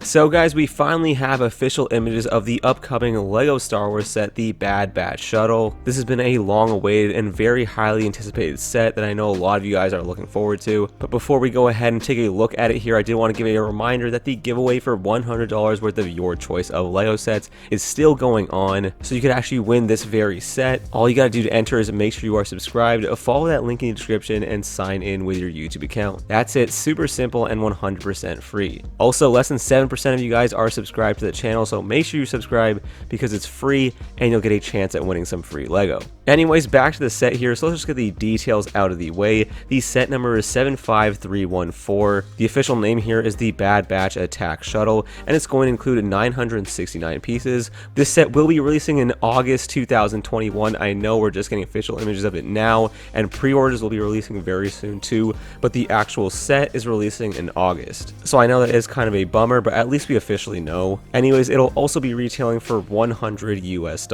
So guys, we finally have official images of the upcoming LEGO Star Wars set, the Bad Batch Shuttle. This has been a long awaited and very highly anticipated set that I know a lot of you guys are looking forward to. But before we go ahead and take a look at it here, I did want to give a reminder that the giveaway for $100 worth of your choice of LEGO sets is still going on. So you could actually win this very set. All you gotta do to enter is make sure you are subscribed, follow that link in the description, and sign in with your YouTube account. That's it, super simple and 100% free. Also, less than 7% of you guys are subscribed to the channel, so make sure you subscribe because it's free and you'll get a chance at winning some free LEGO. Anyways, back to the set here, so let's just get the details out of the way. The set number is 75314. The official name here is the Bad Batch Attack Shuttle, and it's going to include 969 pieces. This set will be releasing in August 2021. I know we're just getting official images of it now, and pre-orders will be releasing very soon too, but the actual set is releasing in August. So I know that is kind of a bummer, but at least we officially know. Anyways, it'll also be retailing for $100 US.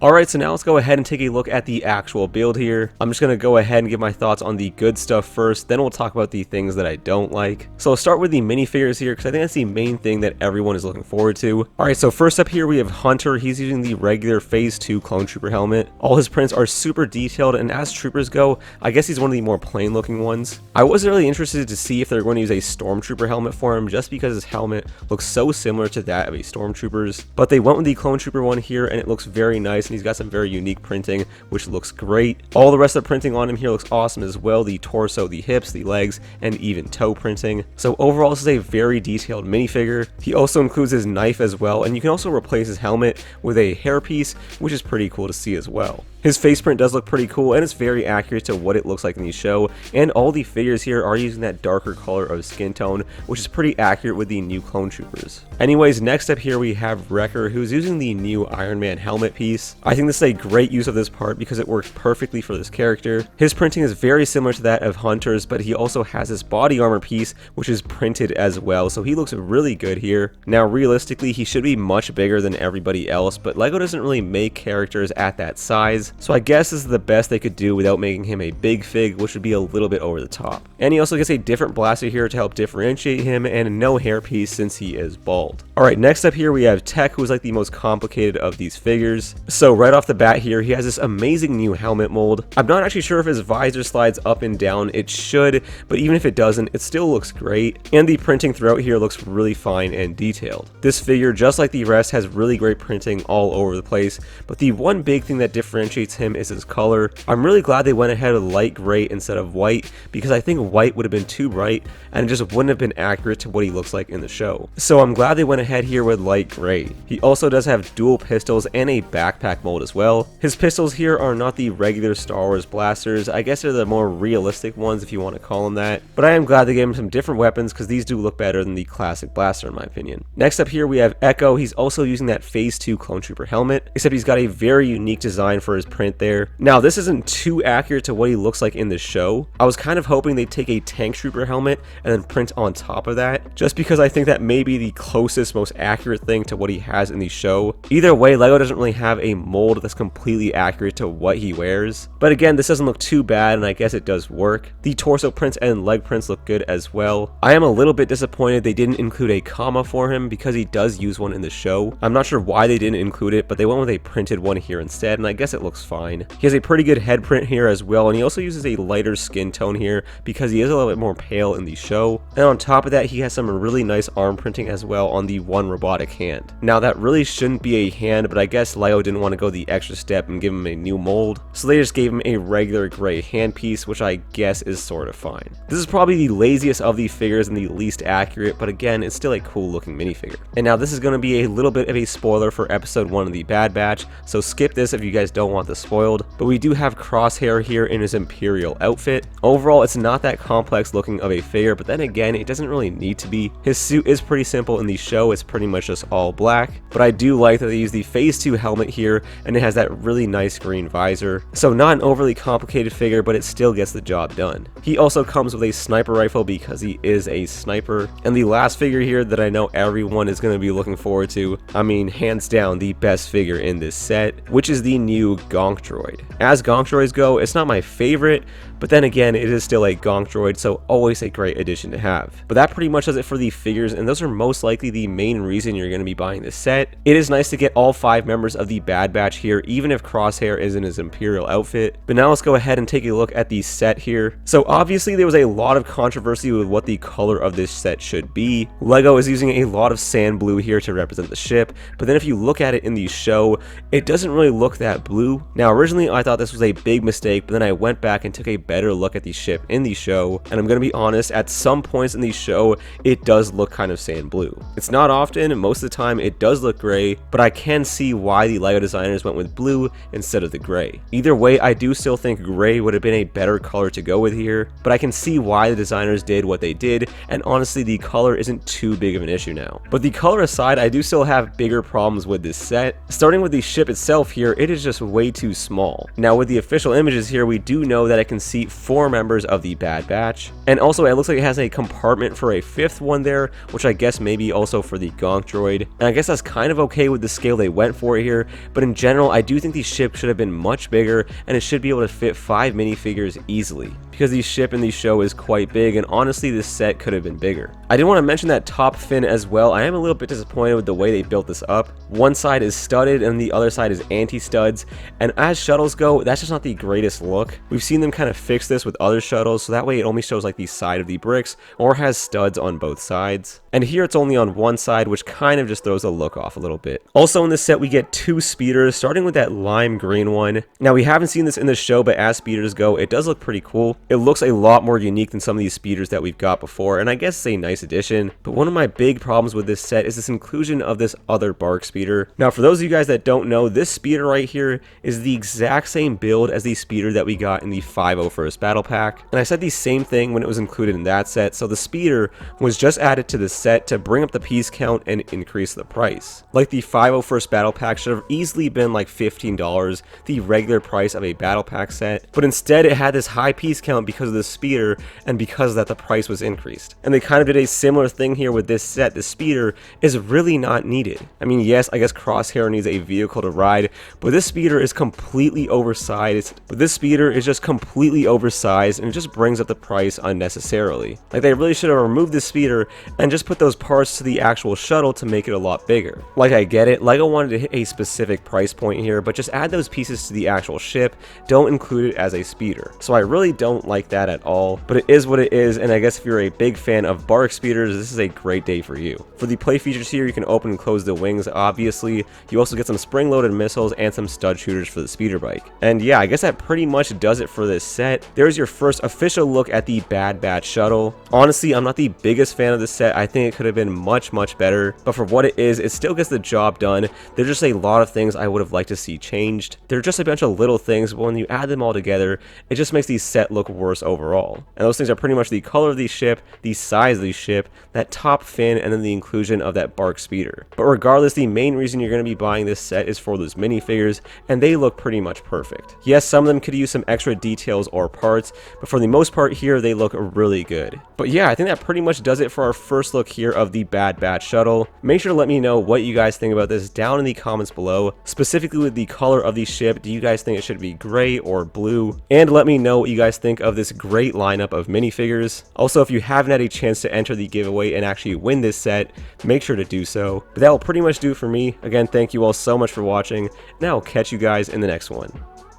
Alright, so now let's go ahead and take a look at the actual build here. I'm just going to go ahead and give my thoughts on the good stuff first, then we'll talk about the things that I don't like. So I'll start with the minifigures here, because I think that's the main thing that everyone is looking forward to. Alright, so first up here we have Hunter. He's using the regular Phase 2 Clone Trooper helmet. All his prints are super detailed, and as troopers go, I guess he's one of the more plain looking ones. I wasn't really interested to see if they're going to use a Stormtrooper helmet for him, just because his helmet looks so similar to that of a Stormtrooper's, but they went with the Clone Trooper one here, and it looks very nice, and he's got some very unique printing, which looks great. All the rest of the printing on him here looks awesome as well: the torso, the hips, the legs, and even toe printing. So overall, this is a very detailed minifigure. He also includes his knife as well, and you can also replace his helmet with a hairpiece, which is pretty cool to see as well. His face print does look pretty cool, and it's very accurate to what it looks like in the show, and all the figures here are using that darker color of skin tone, which is pretty accurate with the new Clone Troopers. Anyways, next up here we have Wrecker, who's using the new Iron Man helmet piece. I think this is a great use of this part because it works perfectly for this character. His printing is very similar to that of Hunter's, but he also has this body armor piece, which is printed as well, so he looks really good here. Now, realistically, he should be much bigger than everybody else, but LEGO doesn't really make characters at that size, so I guess this is the best they could do without making him a big fig, which would be a little bit over the top. And he also gets a different blaster here to help differentiate him, and no hairpiece since he is bald. Alright, next up here we have Tech, who's like the most complicated of these figures. So right off the bat here, he has this amazing new helmet mold. I'm not actually sure if his visor slides up and down. It should, but even if it doesn't, it still looks great. And the printing throughout here looks really fine and detailed. This figure, just like the rest, has really great printing all over the place, but the one big thing that differentiates him is his color. I'm really glad they went ahead with light gray instead of white, because I think white would have been too bright and it just wouldn't have been accurate to what he looks like in the show. So I'm glad they went ahead here with light gray. He also does have dual pistols and a backpack mold as well. His pistols here are not the regular Star Wars blasters. I guess they're the more realistic ones, if you want to call them that, but I am glad they gave him some different weapons because these do look better than the classic blaster in my opinion. Next up here we have Echo. He's also using that Phase 2 Clone Trooper helmet, except he's got a very unique design for his print there. Now, this isn't too accurate to what he looks like in the show. I was kind of hoping they'd take a Tank Trooper helmet and then print on top of that, just because I think that may be the closest, most accurate thing to what he has in the show. Either way, LEGO doesn't really have a mold that's completely accurate to what he wears, but again, this doesn't look too bad, and I guess it does work. The torso prints and leg prints look good as well. I am a little bit disappointed they didn't include a comma for him, because he does use one in the show. I'm not sure why they didn't include it, but they went with a printed one here instead, and I guess it looks fine. He has a pretty good head print here as well, and he also uses a lighter skin tone here because he is a little bit more pale in the show. And on top of that, he has some really nice arm printing as well on the one robotic hand. Now, that really shouldn't be a hand, but I guess LEGO didn't want to go the extra step and give him a new mold, so they just gave him a regular gray hand piece, which I guess is sort of fine. This is probably the laziest of the figures and the least accurate, but again, it's still a cool looking minifigure. And now this is going to be a little bit of a spoiler for episode 1 of the Bad Batch, so skip this if you guys don't want this spoiled, but we do have Crosshair here in his Imperial outfit. Overall, it's not that complex looking of a figure, but then again, it doesn't really need to be. His suit is pretty simple in the show, it's pretty much just all black, but I do like that they use the Phase 2 helmet here, and it has that really nice green visor. So not an overly complicated figure, but it still gets the job done. He also comes with a sniper rifle because he is a sniper. And the last figure here that I know everyone is going to be looking forward to, I mean, hands down the best figure in this set, which is the new Gonk Droid. As Gonk Droids go, it's not my favorite, but then again, it is still a Gonk Droid, so always a great addition to have. But that pretty much does it for the figures, and those are most likely the main reason you're going to be buying this set. It is nice to get all 5 members of the Bad Batch here, even if Crosshair is in his Imperial outfit. But now let's go ahead and take a look at the set here. So obviously there was a lot of controversy with what the color of this set should be. LEGO is using a lot of sand blue here to represent the ship, but then if you look at it in the show, it doesn't really look that blue. Now originally I thought this was a big mistake, but then I went back and took a better look at the ship in the show, and I'm going to be honest, at some points in the show, it does look kind of sand blue. It's not often, most of the time it does look gray, but I can see why the LEGO designers went with blue instead of the gray. Either way, I do still think gray would have been a better color to go with here, but I can see why the designers did what they did, and honestly the color isn't too big of an issue now. But the color aside, I do still have bigger problems with this set. Starting with the ship itself here, it is just way too small. Now with the official images here, we do know that it can seat 4 members of the Bad Batch, and also it looks like it has a compartment for a 5th one there, which I guess maybe also for the Gonk Droid, and I guess that's kind of okay with the scale they went for here, but in general I do think the ship should have been much bigger, and it should be able to fit 5 minifigures easily, because the ship in the show is quite big, and honestly this set could have been bigger. I did want to mention that top fin as well. I am a little bit disappointed with the way they built this up. One side is studded and the other side is anti-studs, and as shuttles go, that's just not the greatest look. We've seen them kind of fix this with other shuttles, so that way it only shows like the side of the bricks, or has studs on both sides. And here it's only on one side, which kind of just throws the look off a little bit. Also in this set we get 2 speeders, starting with that lime green one. Now we haven't seen this in the show, but as speeders go, it does look pretty cool. It looks a lot more unique than some of these speeders that we've got before, and I guess it's a nice addition. But one of my big problems with this set is this inclusion of this other bark speeder. Now for those of you guys that don't know, this speeder right here is the exact same build as the speeder that we got in the 501st Battle Pack, and I said the same thing when it was included in that set. So the speeder was just added to the set to bring up the piece count and increase the price. Like the 501st Battle Pack should have easily been like $15, the regular price of a Battle Pack set, but instead it had this high piece count because of the speeder, and because of that the price was increased. And they kind of did a similar thing here with this set. The speeder is really not needed. I mean, yes, I guess Crosshair needs a vehicle to ride, but this speeder is completely oversized. But this speeder is just completely oversized, and it just brings up the price unnecessarily. Like they really should have removed this speeder and just put those parts to the actual shuttle to make it a lot bigger. Like I get it, LEGO wanted to hit a specific price point here, but just add those pieces to the actual ship, don't include it as a speeder. So I really don't like that at all, but it is what it is, and I guess if you're a big fan of bark speeders, this is a great day for you. For the play features here, you can open and close the wings, obviously. You also get some spring-loaded missiles and some stud shooters for the speeder bike. And yeah, I guess that pretty much does it for this set. There's your first official look at the Bad Batch Shuttle. Honestly, I'm not the biggest fan of this set. I think it could have been much better, but for what it is, it still gets the job done. There's just a lot of things I would have liked to see changed. They're just a bunch of little things, but when you add them all together, it just makes the set look worse overall. And those things are pretty much the color of the ship, the size of the ship, that top fin, and then the inclusion of that bark speeder. But regardless, the main reason you're going to be buying this set is for those minifigures, and they look pretty much perfect. Yes, some of them could use some extra details or parts, but for the most part here, they look really good. But yeah, I think that pretty much does it for our first look here of the Bad Batch Shuttle. Make sure to let me know what you guys think about this down in the comments below. Specifically with the color of the ship, do you guys think it should be gray or blue? And let me know what you guys think of this great lineup of minifigures. Also, if you haven't had a chance to enter the giveaway and actually win this set, make sure to do so. But that will pretty much do it for me. Again, thank you all so much for watching, and I will catch you guys in the next one.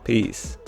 Peace.